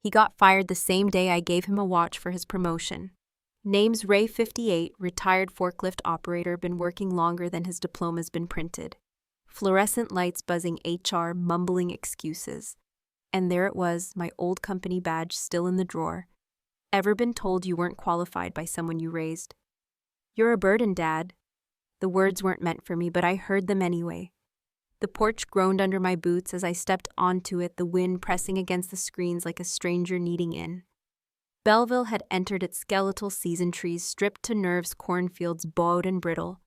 He got fired the same day I gave him a watch for his promotion. Name's Ray 58, retired forklift operator, been working longer than his diploma's been printed. Fluorescent lights buzzing, HR mumbling excuses. And there it was, my old company badge still in the drawer. Ever been told you weren't qualified by someone you raised? You're a burden, Dad. The words weren't meant for me, but I heard them anyway. The porch groaned under my boots as I stepped onto it, the wind pressing against the screens like a stranger needing in. Belleville had entered its skeletal season, trees stripped to nerves, cornfields bowed and brittle.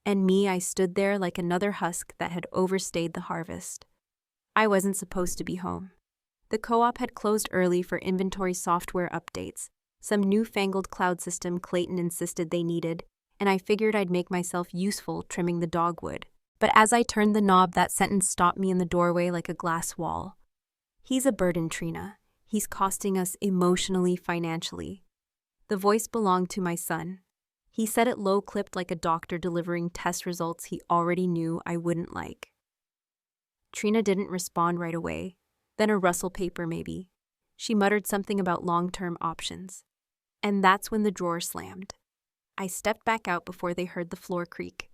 And me, I stood there like another husk that had overstayed the harvest. I wasn't supposed to be home. The co-op had closed early for inventory software updates, some newfangled cloud system Clayton insisted they needed, and I figured I'd make myself useful trimming the dogwood. But as I turned the knob, that sentence stopped me in the doorway like a glass wall. He's a burden, Trina. He's costing us emotionally, financially. The voice belonged to my son. He said it low-clipped like a doctor delivering test results he already knew I wouldn't like. Trina didn't respond right away. Then a rustle paper, maybe. She muttered something about long-term options. And that's when the drawer slammed. I stepped back out before they heard the floor creak,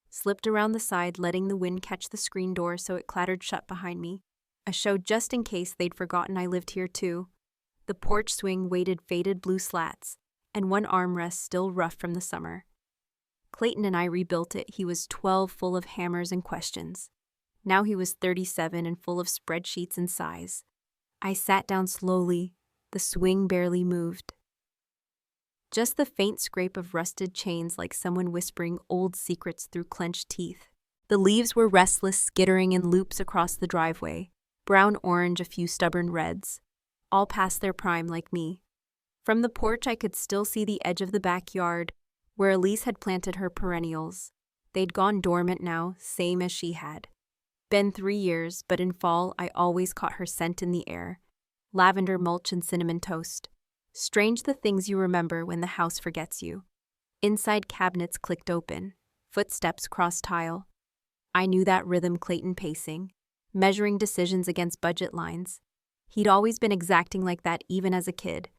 slipped around the side, letting the wind catch the screen door so it clattered shut behind me. A show just in case they'd forgotten I lived here too. The porch swing weighted faded blue slats, and one armrest still rough from the summer. Clayton and I rebuilt it. He was 12, full of hammers and questions. Now he was 37 and full of spreadsheets and sighs. I sat down slowly. The swing barely moved. Just the faint scrape of rusted chains, like someone whispering old secrets through clenched teeth. The leaves were restless, skittering in loops across the driveway. Brown-orange, a few stubborn reds. All past their prime like me. From the porch I could still see the edge of the backyard, where Elise had planted her perennials. They'd gone dormant now, same as she had. Been 3 years, but in fall I always caught her scent in the air. Lavender mulch and cinnamon toast. Strange the things you remember when the house forgets you. Inside cabinets clicked open. Footsteps crossed tile. I knew that rhythm, Clayton pacing, measuring decisions against budget lines. He'd always been exacting like that even as a kid.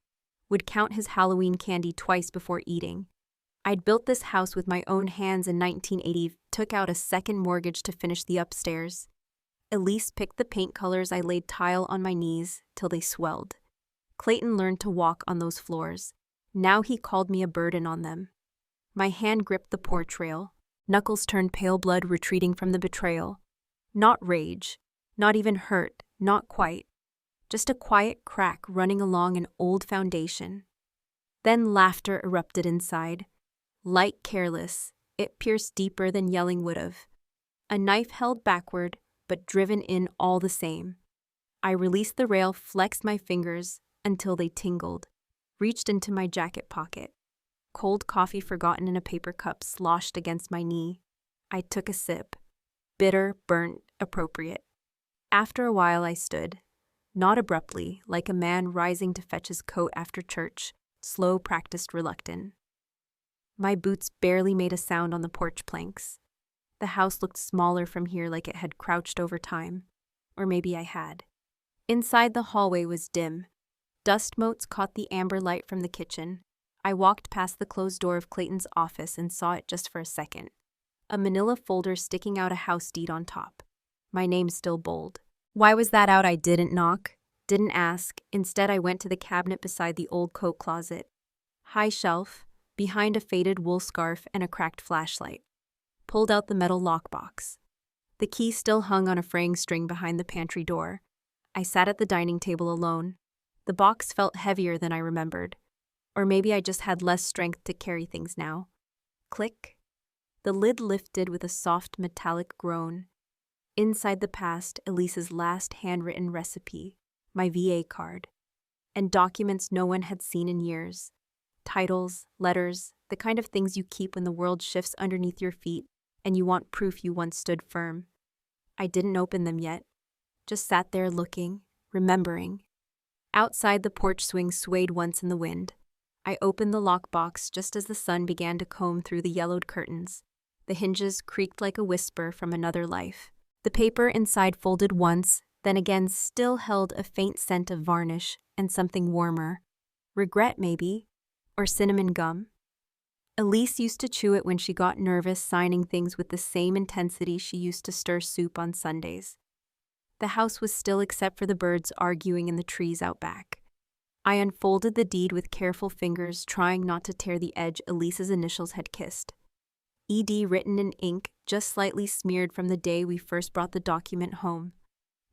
Would count his Halloween candy twice before eating. I'd built this house with my own hands in 1980, took out a second mortgage to finish the upstairs. Elise picked the paint colors. I laid tile on my knees till they swelled. Clayton learned to walk on those floors. Now he called me a burden on them. My hand gripped the porch rail. Knuckles turned pale, blood retreating from the betrayal. Not rage, not even hurt, not quite. Just a quiet crack running along an old foundation. Then laughter erupted inside. Light, careless, it pierced deeper than yelling would have. A knife held backward, but driven in all the same. I released the rail, flexed my fingers until they tingled, reached into my jacket pocket. Cold coffee forgotten in a paper cup sloshed against my knee. I took a sip. Bitter, burnt, appropriate. After a while I stood, not abruptly, like a man rising to fetch his coat after church, slow, practiced, reluctant. My boots barely made a sound on the porch planks. The house looked smaller from here, like it had crouched over time. Or maybe I had. Inside, the hallway was dim. Dust motes caught the amber light from the kitchen. I walked past the closed door of Clayton's office and saw it just for a second. A manila folder sticking out, a house deed on top. My name still bold. Why was that out? I didn't knock, didn't ask. Instead, I went to the cabinet beside the old coat closet. High shelf, behind a faded wool scarf and a cracked flashlight. Pulled out the metal lockbox. The key still hung on a fraying string behind the pantry door. I sat at the dining table alone. The box felt heavier than I remembered. Or maybe I just had less strength to carry things now. Click. The lid lifted with a soft metallic groan. Inside the past, Elise's last handwritten recipe, my VA card, and documents no one had seen in years. Titles, letters, the kind of things you keep when the world shifts underneath your feet and you want proof you once stood firm. I didn't open them yet. Just sat there looking, remembering. Outside, the porch swing swayed once in the wind. I opened the lockbox just as the sun began to comb through the yellowed curtains. The hinges creaked like a whisper from another life. The paper inside folded once, then again still held a faint scent of varnish, and something warmer. Regret, maybe, or cinnamon gum. Elise used to chew it when she got nervous, signing things with the same intensity she used to stir soup on Sundays. The house was still except for the birds arguing in the trees out back. I unfolded the deed with careful fingers, trying not to tear the edge Elise's initials had kissed. ED written in ink, just slightly smeared from the day we first brought the document home.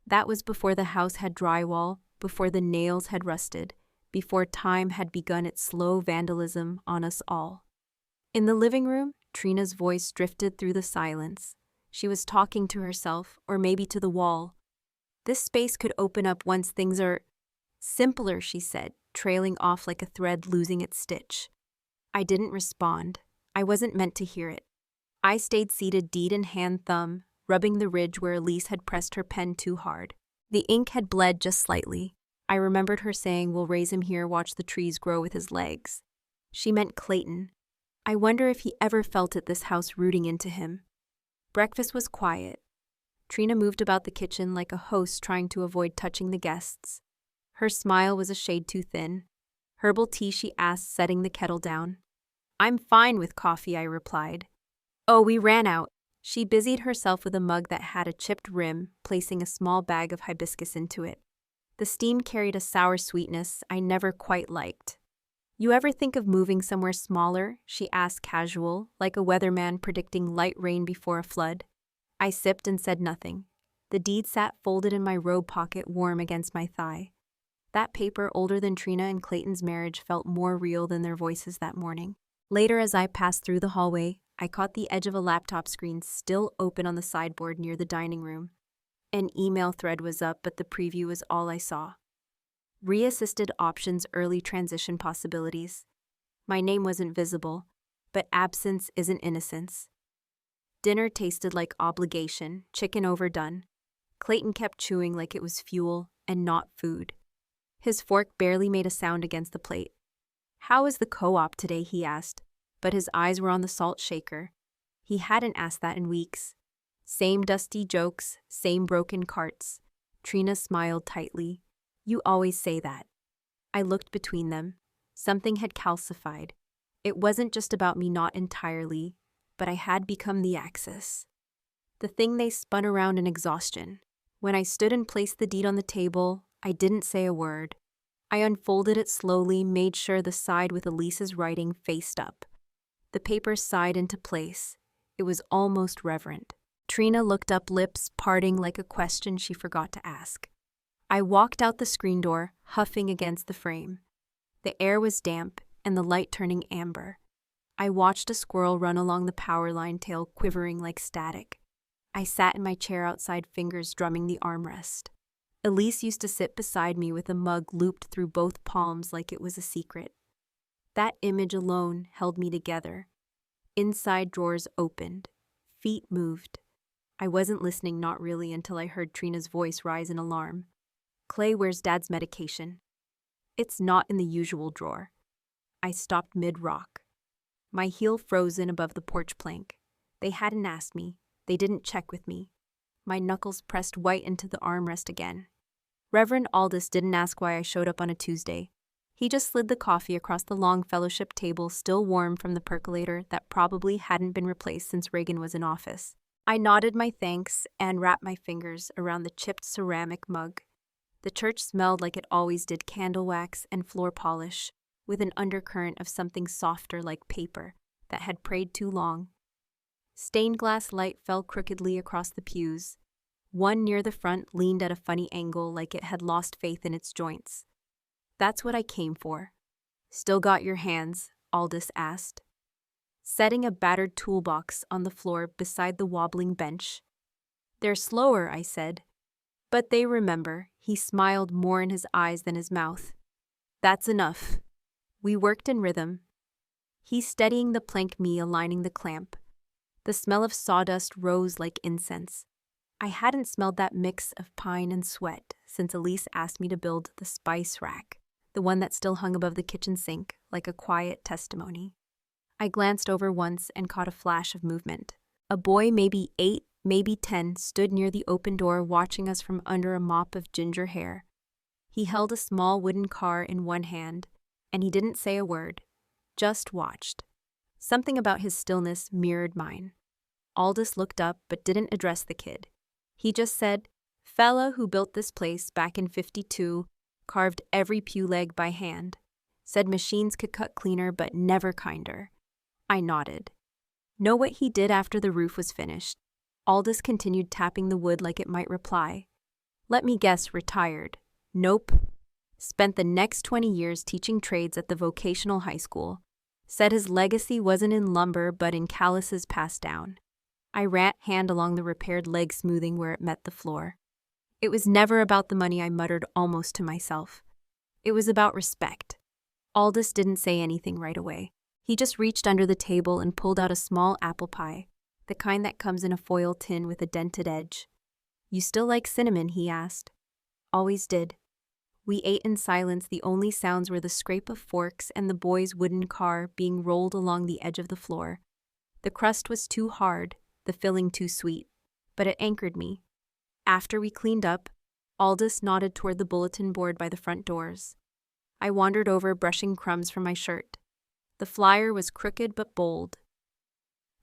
That was before the house had drywall, before the nails had rusted, before time had begun its slow vandalism on us all. In the living room, Trina's voice drifted through the silence. She was talking to herself, or maybe to the wall. This space could open up once things are simpler, she said, trailing off like a thread losing its stitch. I didn't respond. I wasn't meant to hear it. I stayed seated, deed in hand, thumb, rubbing the ridge where Elise had pressed her pen too hard. The ink had bled just slightly. I remembered her saying, "We'll raise him here, watch the trees grow with his legs." She meant Clayton. I wonder if he ever felt it, this house rooting into him. Breakfast was quiet. Trina moved about the kitchen like a host trying to avoid touching the guests. Her smile was a shade too thin. "Herbal tea?" she asked, setting the kettle down. "I'm fine with coffee," I replied. "Oh, we ran out." She busied herself with a mug that had a chipped rim, placing a small bag of hibiscus into it. The steam carried a sour sweetness I never quite liked. "You ever think of moving somewhere smaller?" she asked, casual, like a weatherman predicting light rain before a flood. I sipped and said nothing. The deed sat folded in my robe pocket, warm against my thigh. That paper, older than Trina and Clayton's marriage, felt more real than their voices that morning. Later, as I passed through the hallway, I caught the edge of a laptop screen still open on the sideboard near the dining room. An email thread was up, but the preview was all I saw. Reassisted options, early transition possibilities. My name wasn't visible, but absence isn't innocence. Dinner tasted like obligation, chicken overdone. Clayton kept chewing like it was fuel and not food. His fork barely made a sound against the plate. "How is the co-op today?" he asked, but his eyes were on the salt shaker. He hadn't asked that in weeks. Same dusty jokes, same broken carts. Trina smiled tightly. "You always say that." I looked between them. Something had calcified. It wasn't just about me, not entirely, but I had become the axis. The thing they spun around in exhaustion. When I stood and placed the deed on the table, I didn't say a word. I unfolded it slowly, made sure the side with Elise's writing faced up. The paper sighed into place. It was almost reverent. Trina looked up, lips parting like a question she forgot to ask. I walked out the screen door, huffing against the frame. The air was damp and the light turning amber. I watched a squirrel run along the power line, tail quivering like static. I sat in my chair outside, fingers drumming the armrest. Elise used to sit beside me with a mug looped through both palms like it was a secret. That image alone held me together. Inside drawers opened. Feet moved. I wasn't listening, not really, until I heard Trina's voice rise in alarm. "Clay, where's Dad's medication?" "It's not in the usual drawer." I stopped mid-rock. My heel frozen above the porch plank. They hadn't asked me. They didn't check with me. My knuckles pressed white into the armrest again. Reverend Aldous didn't ask why I showed up on a Tuesday. He just slid the coffee across the long fellowship table, still warm from the percolator that probably hadn't been replaced since Reagan was in office. I nodded my thanks and wrapped my fingers around the chipped ceramic mug. The church smelled like it always did, candle wax and floor polish, with an undercurrent of something softer like paper that had prayed too long. Stained glass light fell crookedly across the pews. One near the front leaned at a funny angle like it had lost faith in its joints. "That's what I came for." "Still got your hands?" Aldous asked, setting a battered toolbox on the floor beside the wobbling bench. "They're slower," I said. "But they remember." He smiled, more in his eyes than his mouth. "That's enough." We worked in rhythm. He steadying the plank, me aligning the clamp. The smell of sawdust rose like incense. I hadn't smelled that mix of pine and sweat since Elise asked me to build the spice rack, the one that still hung above the kitchen sink, like a quiet testimony. I glanced over once and caught a flash of movement. A boy, maybe 8, maybe 10, stood near the open door watching us from under a mop of ginger hair. He held a small wooden car in one hand, and he didn't say a word, just watched. Something about his stillness mirrored mine. Aldous looked up but didn't address the kid. He just said, "Fella who built this place back in '52, carved every pew leg by hand. Said machines could cut cleaner but never kinder." I nodded. Know what he did after the roof was finished? Aldous continued tapping the wood like it might reply. Let me guess, retired. Nope. Spent the next 20 years teaching trades at the vocational high school. Said his legacy wasn't in lumber but in calluses passed down. I ran a hand along the repaired leg smoothing where it met the floor. It was never about the money, I muttered almost to myself. It was about respect. Aldous didn't say anything right away. He just reached under the table and pulled out a small apple pie, the kind that comes in a foil tin with a dented edge. "You still like cinnamon?" he asked. Always did. We ate in silence. The only sounds were the scrape of forks and the boy's wooden car being rolled along the edge of the floor. The crust was too hard, the filling too sweet, but it anchored me. After we cleaned up, Aldous nodded toward the bulletin board by the front doors. I wandered over, brushing crumbs from my shirt. The flyer was crooked but bold.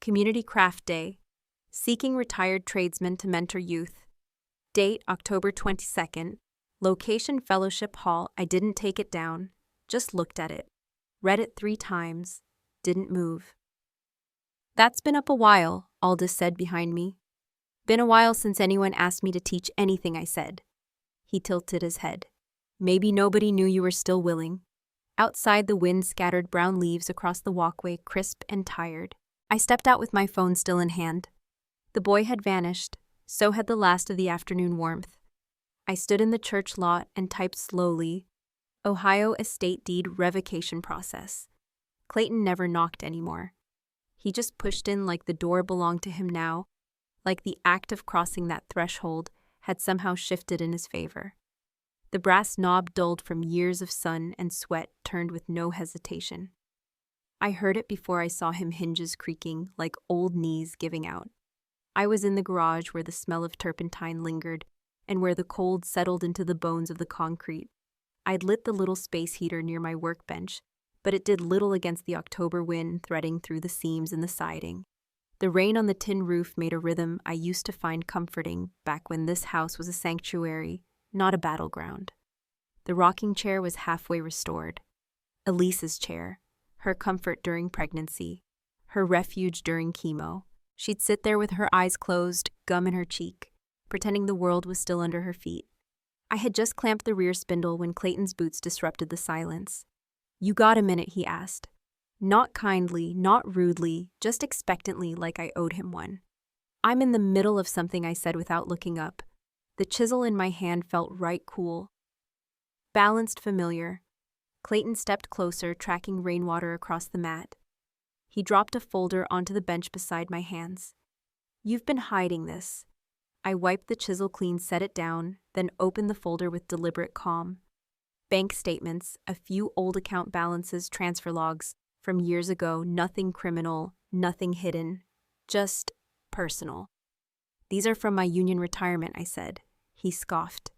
Community Craft Day. Seeking retired tradesmen to mentor youth. Date October 22nd. Location Fellowship Hall. I didn't take it down, just looked at it. Read it 3 times. Didn't move. "That's been up a while," Aldous said behind me. "Been a while since anyone asked me to teach anything," I said. He tilted his head. "Maybe nobody knew you were still willing." Outside, the wind scattered brown leaves across the walkway, crisp and tired. I stepped out with my phone still in hand. The boy had vanished, so had the last of the afternoon warmth. I stood in the church lot and typed slowly, "Ohio estate deed revocation process." Clayton never knocked anymore. He just pushed in like the door belonged to him now, like the act of crossing that threshold had somehow shifted in his favor. The brass knob, dulled from years of sun and sweat, turned with no hesitation. I heard it before I saw him, hinges creaking like old knees giving out. I was in the garage where the smell of turpentine lingered and where the cold settled into the bones of the concrete. I'd lit the little space heater near my workbench, but it did little against the October wind threading through the seams in the siding. The rain on the tin roof made a rhythm I used to find comforting back when this house was a sanctuary, not a battleground. The rocking chair was halfway restored. Elise's chair, her comfort during pregnancy, her refuge during chemo. She'd sit there with her eyes closed, gum in her cheek, pretending the world was still under her feet. I had just clamped the rear spindle when Clayton's boots disrupted the silence. "You got a minute?" he asked. Not kindly, not rudely, just expectantly, like I owed him one. "I'm in the middle of something," I said without looking up. The chisel in my hand felt right cool. Balanced, familiar. Clayton stepped closer, tracking rainwater across the mat. He dropped a folder onto the bench beside my hands. "You've been hiding this." I wiped the chisel clean, set it down, then opened the folder with deliberate calm. Bank statements, a few old account balances, transfer logs from years ago, nothing criminal, nothing hidden, just personal. "These are from my union retirement," I said. He scoffed.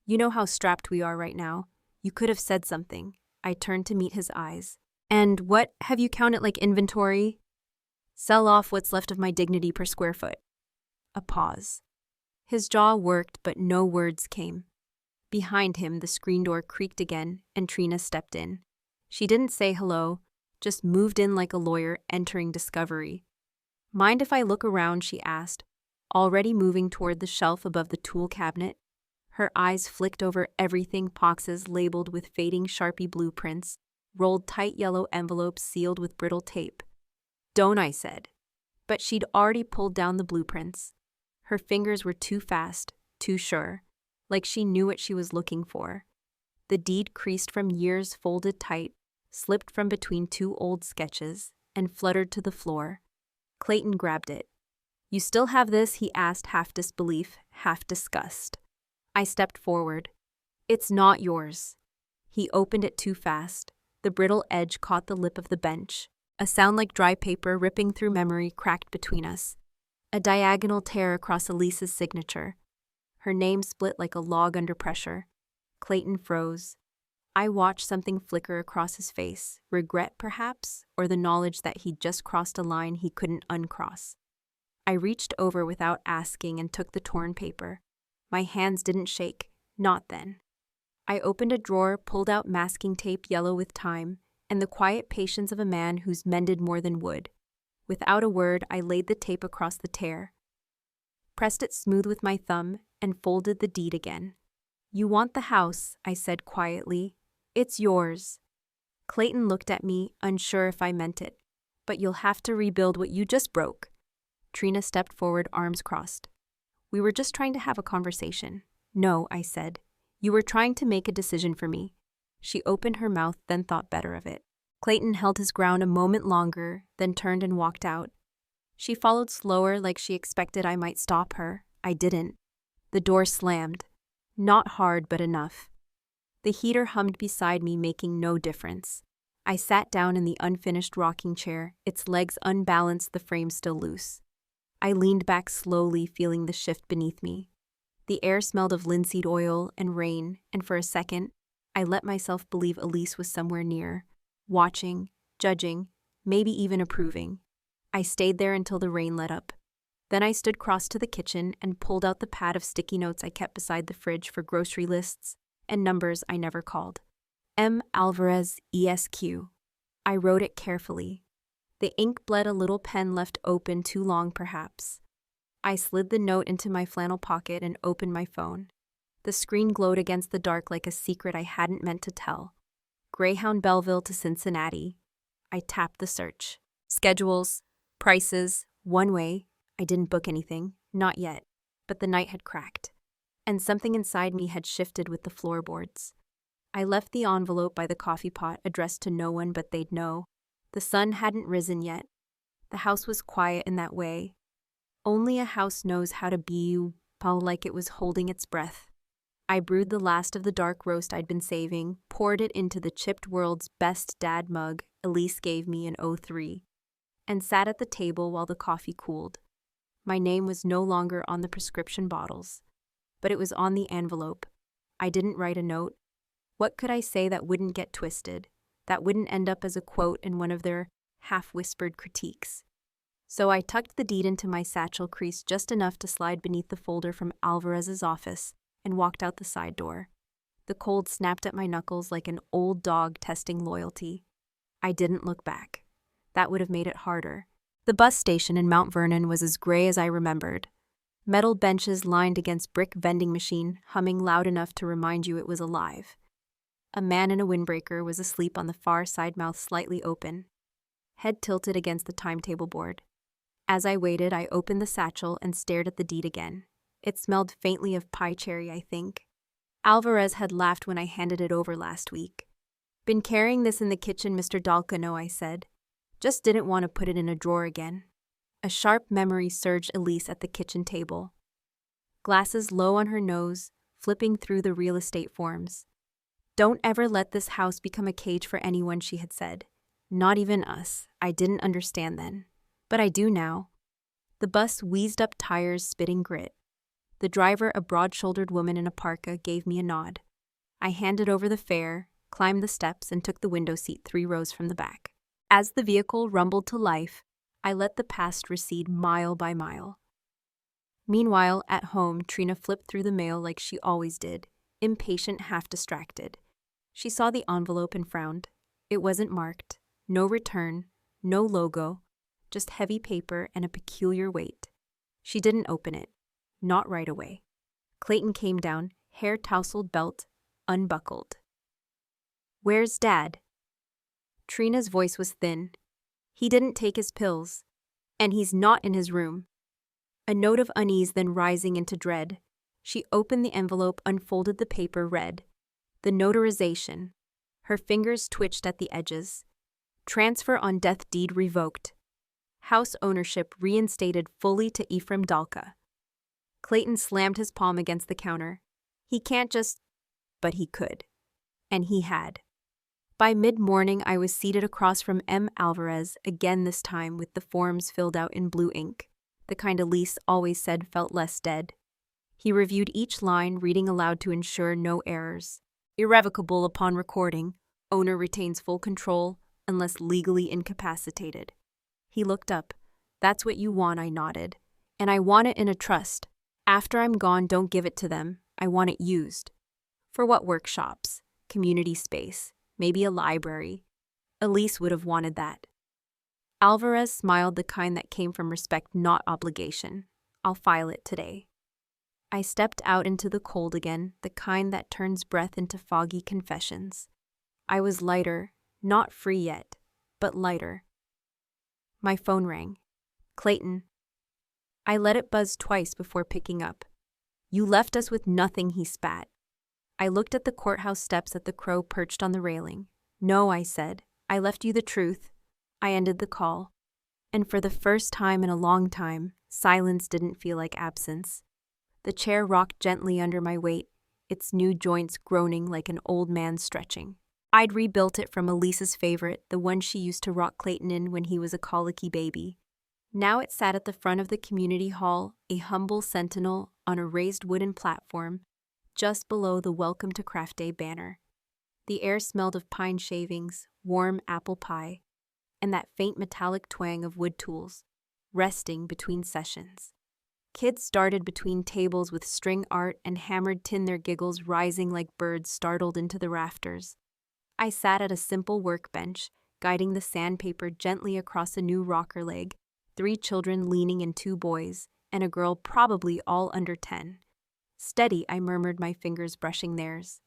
"You know how strapped we are right now. You could have said something." I turned to meet his eyes. "And what have you counted like inventory?" "Sell off what's left of my dignity per square foot." A pause. His jaw worked, but no words came. Behind him, the screen door creaked again, and Trina stepped in. She didn't say hello, just moved in like a lawyer entering discovery. "Mind if I look around?" she asked, already moving toward the shelf above the tool cabinet. Her eyes flicked over everything, boxes labeled with fading Sharpie blueprints, rolled tight yellow envelopes sealed with brittle tape. "Don't," I said. But she'd already pulled down the blueprints. Her fingers were too fast, too sure, like she knew what she was looking for. The deed, creased from years, folded tight, slipped from between 2 old sketches, and fluttered to the floor. Clayton grabbed it. "You still have this?" he asked, half disbelief, half disgust. I stepped forward. "It's not yours." He opened it too fast. The brittle edge caught the lip of the bench. A sound like dry paper ripping through memory cracked between us. A diagonal tear across Elise's signature. Her name split like a log under pressure. Clayton froze. I watched something flicker across his face, regret perhaps, or the knowledge that he'd just crossed a line he couldn't uncross. I reached over without asking and took the torn paper. My hands didn't shake, not then. I opened a drawer, pulled out masking tape yellow with time, and the quiet patience of a man who's mended more than wood. Without a word, I laid the tape across the tear, pressed it smooth with my thumb, and folded the deed again. "You want the house," I said quietly. "It's yours." Clayton looked at me, unsure if I meant it. "But you'll have to rebuild what you just broke." Trina stepped forward, arms crossed. "We were just trying to have a conversation." "No," I said. "You were trying to make a decision for me." She opened her mouth, then thought better of it. Clayton held his ground a moment longer, then turned and walked out. She followed slower, like she expected I might stop her. I didn't. The door slammed. Not hard, but enough. The heater hummed beside me, making no difference. I sat down in the unfinished rocking chair, its legs unbalanced, the frame still loose. I leaned back slowly, feeling the shift beneath me. The air smelled of linseed oil and rain, and for a second, I let myself believe Elise was somewhere near, watching, judging, maybe even approving. I stayed there until the rain let up. Then I stood cross to the kitchen and pulled out the pad of sticky notes I kept beside the fridge for grocery lists and numbers I never called. M. Alvarez, ESQ. I wrote it carefully. The ink bled a little, pen left open too long perhaps. I slid the note into my flannel pocket and opened my phone. The screen glowed against the dark like a secret I hadn't meant to tell. Greyhound Belleville to Cincinnati. I tapped the search. Schedules, prices, one way. I didn't book anything, not yet, but the night had cracked, and something inside me had shifted with the floorboards. I left the envelope by the coffee pot, addressed to no one but they'd know. The sun hadn't risen yet. The house was quiet in that way. Only a house knows how to be, like it was holding its breath. I brewed the last of the dark roast I'd been saving, poured it into the chipped world's best dad mug Elise gave me in '03, and sat at the table while the coffee cooled. My name was no longer on the prescription bottles, but it was on the envelope. I didn't write a note. What could I say that wouldn't get twisted, that wouldn't end up as a quote in one of their half-whispered critiques? So I tucked the deed into my satchel, creased just enough to slide beneath the folder from Alvarez's office, and walked out the side door. The cold snapped at my knuckles like an old dog testing loyalty. I didn't look back. That would have made it harder. The bus station in Mount Vernon was as gray as I remembered. Metal benches lined against brick vending machine, humming loud enough to remind you it was alive. A man in a windbreaker was asleep on the far side, mouth slightly open, head tilted against the timetable board. As I waited, I opened the satchel and stared at the deed again. It smelled faintly of pie cherry, I think. Alvarez had laughed when I handed it over last week. "Been carrying this in the kitchen, Mr. Dalcano," I said. Just didn't want to put it in a drawer again. A sharp memory surged Elise at the kitchen table. Glasses low on her nose, flipping through the real estate forms. "Don't ever let this house become a cage for anyone," she had said. Not even us. I didn't understand then. But I do now. The bus wheezed up tires, spitting grit. The driver, a broad-shouldered woman in a parka, gave me a nod. I handed over the fare, climbed the steps, and took the window seat 3 rows from the back. As the vehicle rumbled to life, I let the past recede mile by mile. Meanwhile, at home, Trina flipped through the mail like she always did, impatient, half distracted. She saw the envelope and frowned. It wasn't marked. No return, no logo, just heavy paper and a peculiar weight. She didn't open it. Not right away. Clayton came down, hair tousled, belt unbuckled. "Where's Dad?" Trina's voice was thin. "He didn't take his pills. And he's not in his room." A note of unease then rising into dread. She opened the envelope, unfolded the paper, read. The notarization. Her fingers twitched at the edges. Transfer on death deed revoked. House ownership reinstated fully to Ephraim Dalka. Clayton slammed his palm against the counter. He can't just... But he could. And he had. By mid-morning, I was seated across from M. Alvarez, again this time with the forms filled out in blue ink, the kind Elise always said felt less dead. He reviewed each line, reading aloud to ensure no errors. Irrevocable upon recording. Owner retains full control unless legally incapacitated. He looked up. That's what you want, I nodded. And I want it in a trust. After I'm gone, don't give it to them. I want it used. For what workshops? Community space. Maybe a library. Elise would have wanted that. Alvarez smiled, the kind that came from respect, not obligation. I'll file it today. I stepped out into the cold again, the kind that turns breath into foggy confessions. I was lighter, not free yet, but lighter. My phone rang. Clayton. I let it buzz twice before picking up. You left us with nothing, he spat. I looked at the courthouse steps at the crow perched on the railing. No, I said. I left you the truth. I ended the call. And for the first time in a long time, silence didn't feel like absence. The chair rocked gently under my weight, its new joints groaning like an old man stretching. I'd rebuilt it from Elise's favorite, the one she used to rock Clayton in when he was a colicky baby. Now it sat at the front of the community hall, a humble sentinel on a raised wooden platform, just below the Welcome to Craft Day banner. The air smelled of pine shavings, warm apple pie, and that faint metallic twang of wood tools, resting between sessions. Kids darted between tables with string art and hammered tin, their giggles rising like birds startled into the rafters. I sat at a simple workbench, guiding the sandpaper gently across a new rocker leg, 3 children leaning and 2 boys, and a girl probably all under 10. Steady, I murmured, my fingers brushing theirs.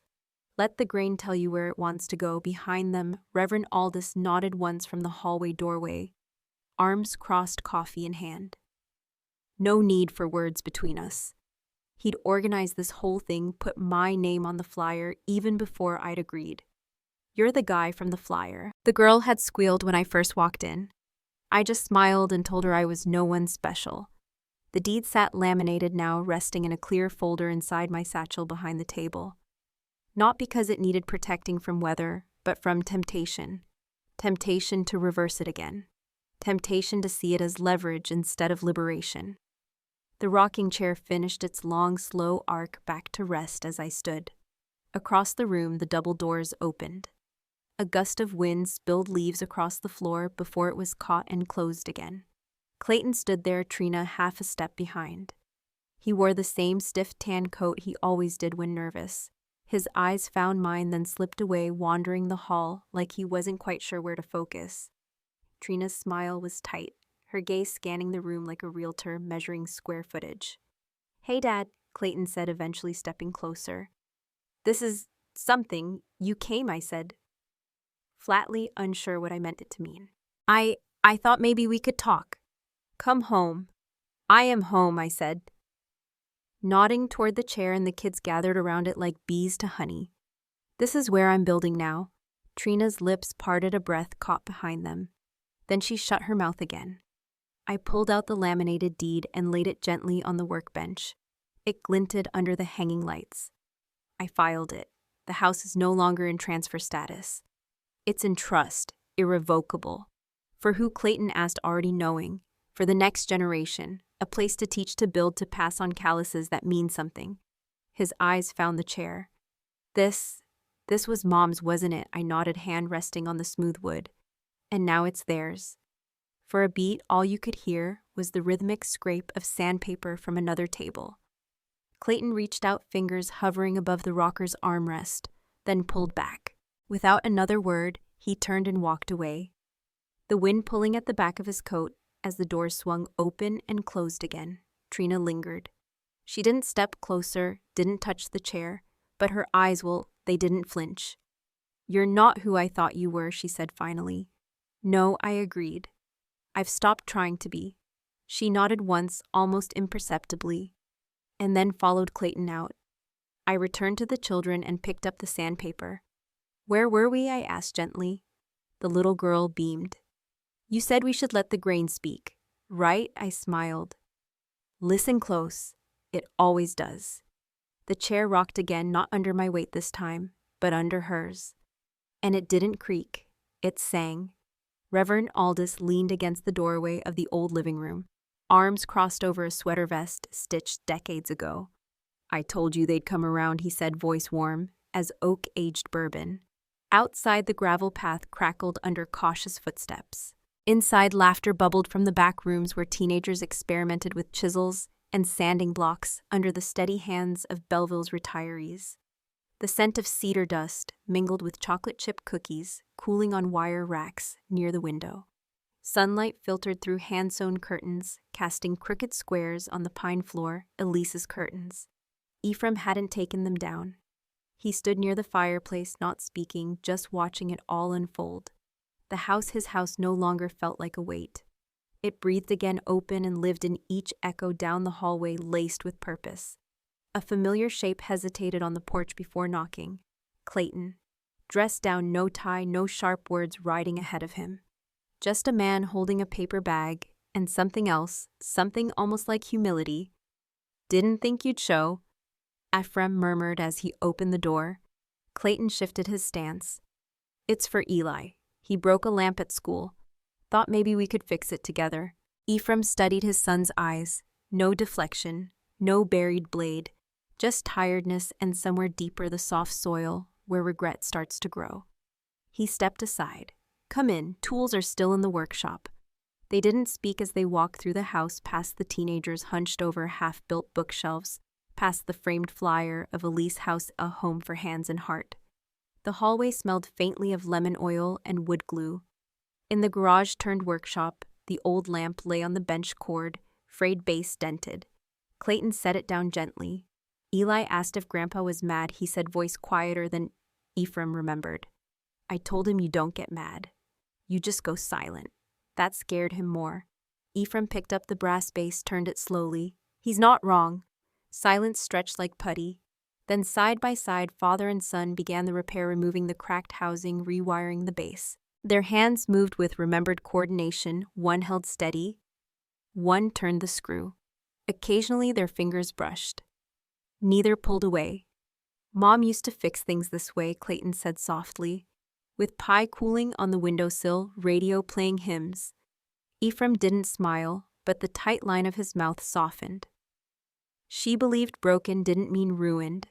Let the grain tell you where it wants to go. Behind them, Reverend Aldous nodded once from the hallway doorway, arms crossed, coffee in hand. No need for words between us. He'd organized this whole thing, put my name on the flyer even before I'd agreed. You're the guy from the flyer, the girl had squealed when I first walked in. I just smiled and told her I was no one special. The deed sat laminated now, resting in a clear folder inside my satchel behind the table. Not because it needed protecting from weather, but from temptation. Temptation to reverse it again. Temptation to see it as leverage instead of liberation. The rocking chair finished its long, slow arc back to rest as I stood. Across the room, the double doors opened. A gust of wind spilled leaves across the floor before it was caught and closed again. Clayton stood there, Trina half a step behind. He wore the same stiff tan coat he always did when nervous. His eyes found mine, then slipped away, wandering the hall like he wasn't quite sure where to focus. Trina's smile was tight, her gaze scanning the room like a realtor measuring square footage. Hey, Dad, Clayton said, eventually stepping closer. This is something. You came, I said, flatly unsure what I meant it to mean. I thought maybe we could talk. Come home. I am home, I said, nodding toward the chair, and the kids gathered around it like bees to honey. This is where I'm building now. Trina's lips parted, a breath caught behind them. Then she shut her mouth again. I pulled out the laminated deed and laid it gently on the workbench. It glinted under the hanging lights. I filed it. The house is no longer in transfer status. It's in trust, irrevocable. For who, Clayton asked, already knowing. For the next generation, a place to teach, to build, to pass on calluses that mean something. His eyes found the chair. This was Mom's, wasn't it? I nodded, hand resting on the smooth wood. And now it's theirs. For a beat, all you could hear was the rhythmic scrape of sandpaper from another table. Clayton reached out, fingers hovering above the rocker's armrest, then pulled back. Without another word, he turned and walked away, the wind pulling at the back of his coat as the door swung open and closed again. Trina lingered. She didn't step closer, didn't touch the chair, but her eyes, well, they didn't flinch. You're not who I thought you were, she said finally. No, I agreed. I've stopped trying to be. She nodded once, almost imperceptibly, and then followed Clayton out. I returned to the children and picked up the sandpaper. Where were we? I asked gently. The little girl beamed. You said we should let the grain speak, right? I smiled. Listen close. It always does. The chair rocked again, not under my weight this time, but under hers. And it didn't creak. It sang. Reverend Aldous leaned against the doorway of the old living room, arms crossed over a sweater vest stitched decades ago. I told you they'd come around, he said, voice warm, as oak-aged bourbon. Outside, the gravel path crackled under cautious footsteps. Inside, laughter bubbled from the back rooms where teenagers experimented with chisels and sanding blocks under the steady hands of Belleville's retirees. The scent of cedar dust mingled with chocolate chip cookies cooling on wire racks near the window. Sunlight filtered through hand-sewn curtains, casting crooked squares on the pine floor, Elise's curtains. Ephraim hadn't taken them down. He stood near the fireplace, not speaking, just watching it all unfold. His house no longer felt like a weight. It breathed again, open, and lived in each echo down the hallway laced with purpose. A familiar shape hesitated on the porch before knocking. Clayton. Dressed down, no tie, no sharp words riding ahead of him. Just a man holding a paper bag, and something else, something almost like humility. "Didn't think you'd show," Ephraim murmured as he opened the door. Clayton shifted his stance. "It's for Eli. He broke a lamp at school. Thought maybe we could fix it together." Ephraim studied his son's eyes. No deflection, no buried blade, just tiredness and somewhere deeper the soft soil where regret starts to grow. He stepped aside. "Come in, tools are still in the workshop." They didn't speak as they walked through the house, past the teenagers hunched over half-built bookshelves, past the framed flyer of Elise's house, a home for hands and heart. The hallway smelled faintly of lemon oil and wood glue. In the garage-turned-workshop, the old lamp lay on the bench cord, frayed base dented. Clayton set it down gently. Eli asked if Grandpa was mad. He said, voice quieter than Ephraim remembered. "I told him you don't get mad. You just go silent." That scared him more. Ephraim picked up the brass base, turned it slowly. "He's not wrong." Silence stretched like putty. Then side by side, father and son began the repair, removing the cracked housing, rewiring the base. Their hands moved with remembered coordination. One held steady. One turned the screw. Occasionally their fingers brushed. Neither pulled away. "Mom used to fix things this way," Clayton said softly. With pie cooling on the windowsill, radio playing hymns. Ephraim didn't smile, but the tight line of his mouth softened. She believed broken didn't mean ruined.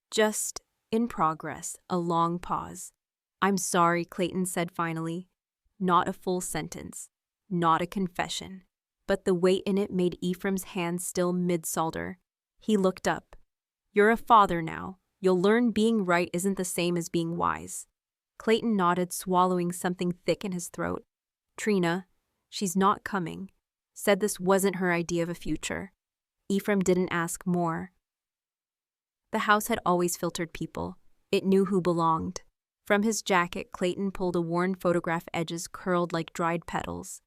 Just in progress, a long pause. "I'm sorry," Clayton said finally. Not a full sentence, not a confession, but the weight in it made Ephraim's hands still mid-solder. He looked up. "You're a father now. You'll learn being right isn't the same as being wise." Clayton nodded, swallowing something thick in his throat. Trina, she's not coming, said this wasn't her idea of a future. Ephraim didn't ask more. The house had always filtered people. It knew who belonged. From his jacket, Clayton pulled a worn photograph, edges curled like dried petals.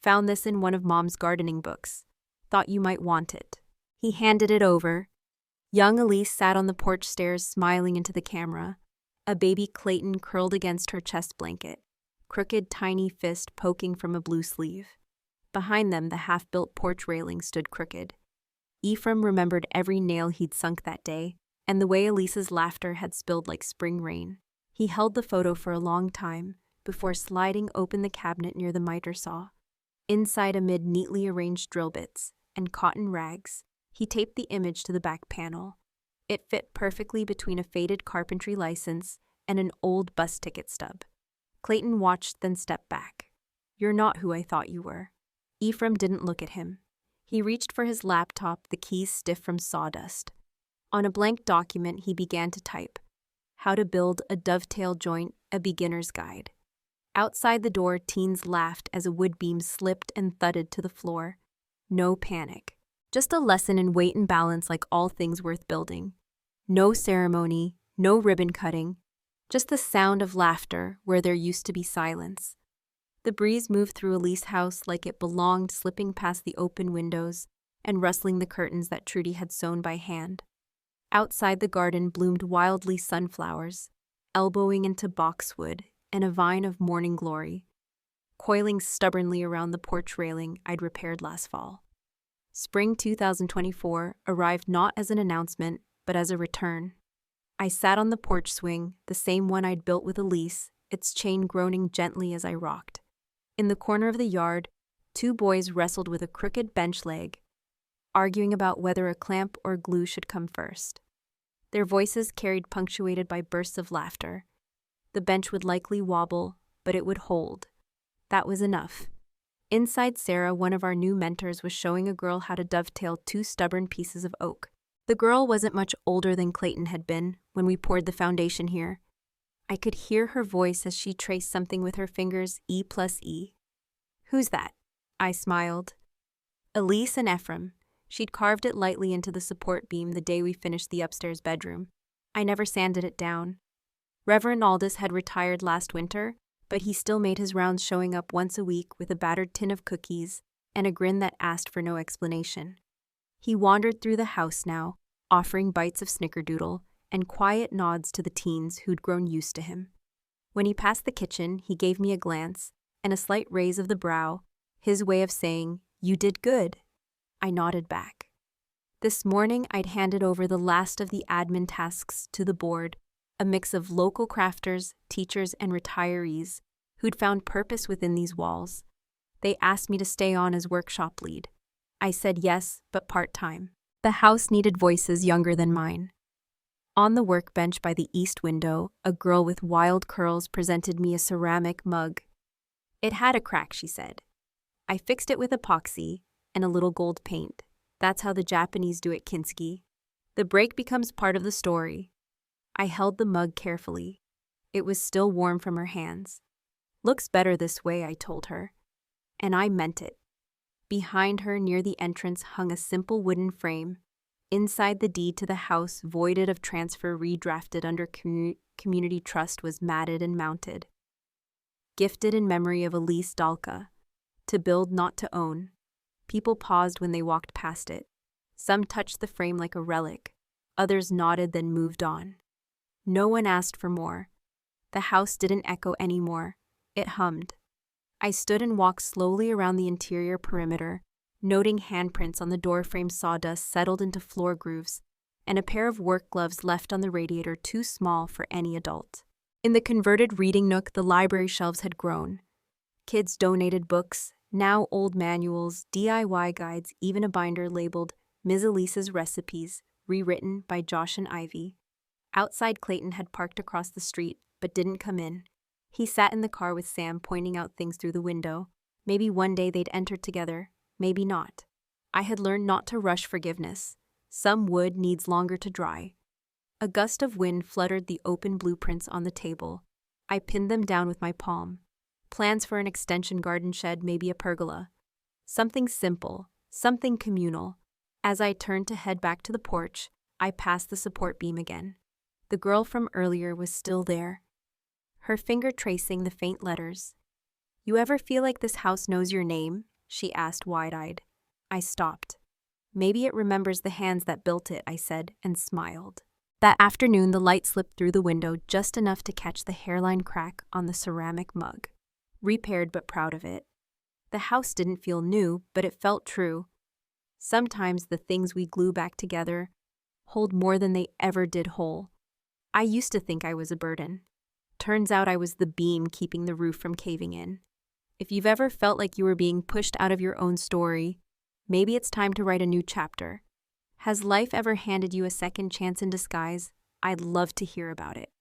"Found this in one of Mom's gardening books. Thought you might want it." He handed it over. Young Elise sat on the porch stairs, smiling into the camera. A baby Clayton curled against her chest blanket, crooked tiny fist poking from a blue sleeve. Behind them, the half-built porch railing stood crooked. Ephraim remembered every nail he'd sunk that day, and the way Elise's laughter had spilled like spring rain. He held the photo for a long time, before sliding open the cabinet near the miter saw. Inside, amid neatly arranged drill bits and cotton rags, he taped the image to the back panel. It fit perfectly between a faded carpentry license and an old bus ticket stub. Clayton watched, then stepped back. "You're not who I thought you were." Ephraim didn't look at him. He reached for his laptop, the keys stiff from sawdust. On a blank document, he began to type, "How to build a dovetail joint, a beginner's guide." Outside the door, teens laughed as a wood beam slipped and thudded to the floor. No panic. Just a lesson in weight and balance, like all things worth building. No ceremony, no ribbon cutting, just the sound of laughter where there used to be silence. The breeze moved through Elise's house like it belonged, slipping past the open windows and rustling the curtains that Trudy had sewn by hand. Outside, the garden bloomed wildly, sunflowers, elbowing into boxwood and a vine of morning glory, coiling stubbornly around the porch railing I'd repaired last fall. Spring 2024 arrived not as an announcement, but as a return. I sat on the porch swing, the same one I'd built with Elise, its chain groaning gently as I rocked. In the corner of the yard, two boys wrestled with a crooked bench leg, arguing about whether a clamp or glue should come first. Their voices carried punctuated by bursts of laughter. The bench would likely wobble, but it would hold. That was enough. Inside Sarah, one of our new mentors was showing a girl how to dovetail two stubborn pieces of oak. The girl wasn't much older than Clayton had been when we poured the foundation here. I could hear her voice as she traced something with her fingers, E plus E. "Who's that?" I smiled. Elise and Ephraim. She'd carved it lightly into the support beam the day we finished the upstairs bedroom. I never sanded it down. Reverend Aldous had retired last winter, but he still made his rounds, showing up once a week with a battered tin of cookies and a grin that asked for no explanation. He wandered through the house now, offering bites of snickerdoodle and quiet nods to the teens who'd grown used to him. When he passed the kitchen, he gave me a glance and a slight raise of the brow, his way of saying, "You did good." I nodded back. This morning, I'd handed over the last of the admin tasks to the board, a mix of local crafters, teachers, and retirees who'd found purpose within these walls. They asked me to stay on as workshop lead. I said yes, but part-time. The house needed voices younger than mine. On the workbench by the east window, a girl with wild curls presented me a ceramic mug. "It had a crack," she said. "I fixed it with epoxy and a little gold paint. That's how the Japanese do it, Kinski. The break becomes part of the story." I held the mug carefully. It was still warm from her hands. "Looks better this way," I told her. And I meant it. Behind her, near the entrance, hung a simple wooden frame. Inside, the deed to the house, voided of transfer, redrafted under community trust, was matted and mounted. "Gifted in memory of Elise Dalka. To build, not to own." People paused when they walked past it. Some touched the frame like a relic. Others nodded, then moved on. No one asked for more. The house didn't echo anymore. It hummed. I stood and walked slowly around the interior perimeter, noting handprints on the doorframe, sawdust settled into floor grooves, and a pair of work gloves left on the radiator too small for any adult. In the converted reading nook, the library shelves had grown. Kids donated books, now old manuals, DIY guides, even a binder labeled Ms. Elise's Recipes, rewritten by Josh and Ivy. Outside, Clayton had parked across the street, but didn't come in. He sat in the car with Sam, pointing out things through the window. Maybe one day they'd enter together, maybe not. I had learned not to rush forgiveness. Some wood needs longer to dry. A gust of wind fluttered the open blueprints on the table. I pinned them down with my palm. Plans for an extension garden shed, maybe a pergola. Something simple, something communal. As I turned to head back to the porch, I passed the support beam again. The girl from earlier was still there, her finger tracing the faint letters. "You ever feel like this house knows your name?" she asked, wide-eyed. I stopped. "Maybe it remembers the hands that built it," I said, and smiled. That afternoon, the light slipped through the window just enough to catch the hairline crack on the ceramic mug. Repaired but proud of it. The house didn't feel new, but it felt true. Sometimes the things we glue back together hold more than they ever did whole. I used to think I was a burden. Turns out I was the beam keeping the roof from caving in. If you've ever felt like you were being pushed out of your own story, maybe it's time to write a new chapter. Has life ever handed you a second chance in disguise? I'd love to hear about it.